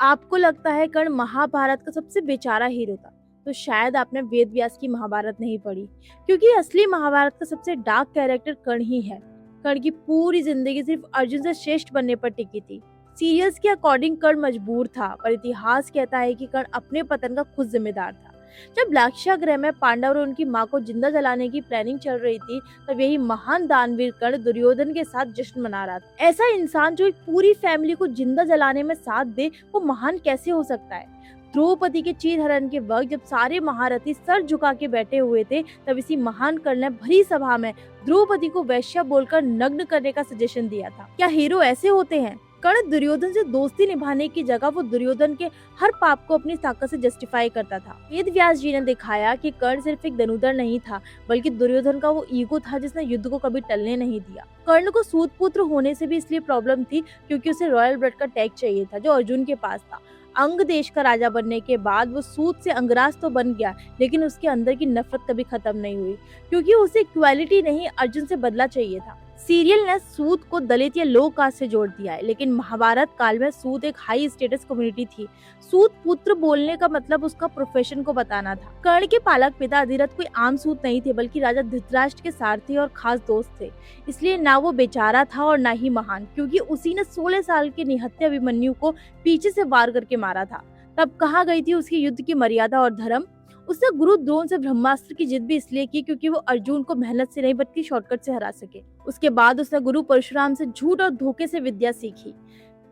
आपको लगता है कर्ण महाभारत का सबसे बेचारा हीरो था, तो शायद आपने वेद व्यास की महाभारत नहीं पढ़ी, क्योंकि असली महाभारत का सबसे डार्क कैरेक्टर कर्ण ही है। कर्ण की पूरी जिंदगी सिर्फ अर्जुन से श्रेष्ठ बनने पर टिकी थी। सीरियल्स के अकॉर्डिंग कर्ण मजबूर था, पर इतिहास कहता है कि कर्ण अपने पतन का खुद जिम्मेदार था। जब लाक्षागृह ग्रह में पांडव और उनकी मां को जिंदा जलाने की प्लानिंग चल रही थी, तब यही महान दानवीर कर्ण दुर्योधन के साथ जश्न मना रहा था। ऐसा इंसान जो एक पूरी फैमिली को जिंदा जलाने में साथ दे, वो महान कैसे हो सकता है? द्रौपदी के चीरहरण के वक्त जब सारे महारथी सर झुका के बैठे हुए थे, तब इसी महान कर्ण ने भरी सभा में द्रौपदी को वैश्या बोलकर नग्न करने का सजेशन दिया था। क्या हीरो ऐसे होते हैं? कर्ण दुर्योधन से दोस्ती निभाने की जगह वो दुर्योधन के हर पाप को अपनी ताकत से जस्टिफाई करता था। वेद व्यास जी ने दिखाया कि कर्ण सिर्फ एक धनुधर नहीं था, बल्कि दुर्योधन का वो ईगो था जिसने युद्ध को कभी टलने नहीं दिया। कर्ण को सूत पुत्र होने से भी इसलिए प्रॉब्लम थी क्योंकि उसे रॉयल ब्लड का टैग चाहिए था, जो अर्जुन के पास था। अंग देश का राजा बनने के बाद वो सूत से अंगराज तो बन गया, लेकिन उसके अंदर की नफरत कभी खत्म नहीं हुई, क्योंकि उसे इक्वालिटी नहीं, अर्जुन से बदला चाहिए था। सीरियल ने सूत को दलित या लो कास्ट से जोड़ दिया है, लेकिन महाभारत काल में सूत एक हाई स्टेटस कम्युनिटी थी। सूत पुत्र बोलने का मतलब उसका प्रोफेशन को बताना था। कर्ण के पालक पिता अधिरथ कोई आम सूत नहीं थे, बल्कि राजा धृतराष्ट्र के सारथी और खास दोस्त थे। इसलिए ना वो बेचारा था और ना ही महान, क्योंकि उसी ने 16 साल के निहत्थे अभिमन्यु को पीछे से वार करके मारा था। तब कहाँ गई थी उसकी युद्ध की मर्यादा और धर्म? उसने गुरु द्रोण से ब्रह्मास्त्र की जिद भी इसलिए की क्योंकि वो अर्जुन को मेहनत से नहीं बल्कि शॉर्टकट से हरा सके। उसके बाद उसने गुरु परशुराम से झूठ और धोखे से विद्या सीखी।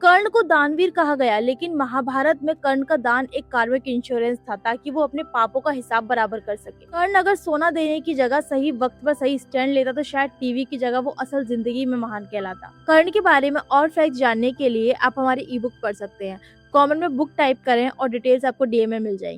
कर्ण को दानवीर कहा गया, लेकिन महाभारत में कर्ण का दान एक कार्मिक इंश्योरेंस था, ताकि वो अपने पापों का हिसाब बराबर कर सके। कर्ण अगर सोना देने की जगह सही वक्त पर सही स्टैंड लेता, तो शायद टीवी की जगह वो असल जिंदगी में महान कहलाता। कर्ण के बारे में और फैक्ट जानने के लिए आप हमारी ई बुक पढ़ सकते हैं। कमेंट में बुक टाइप करें और डिटेल्स आपको डीएम में मिल जाएंगी।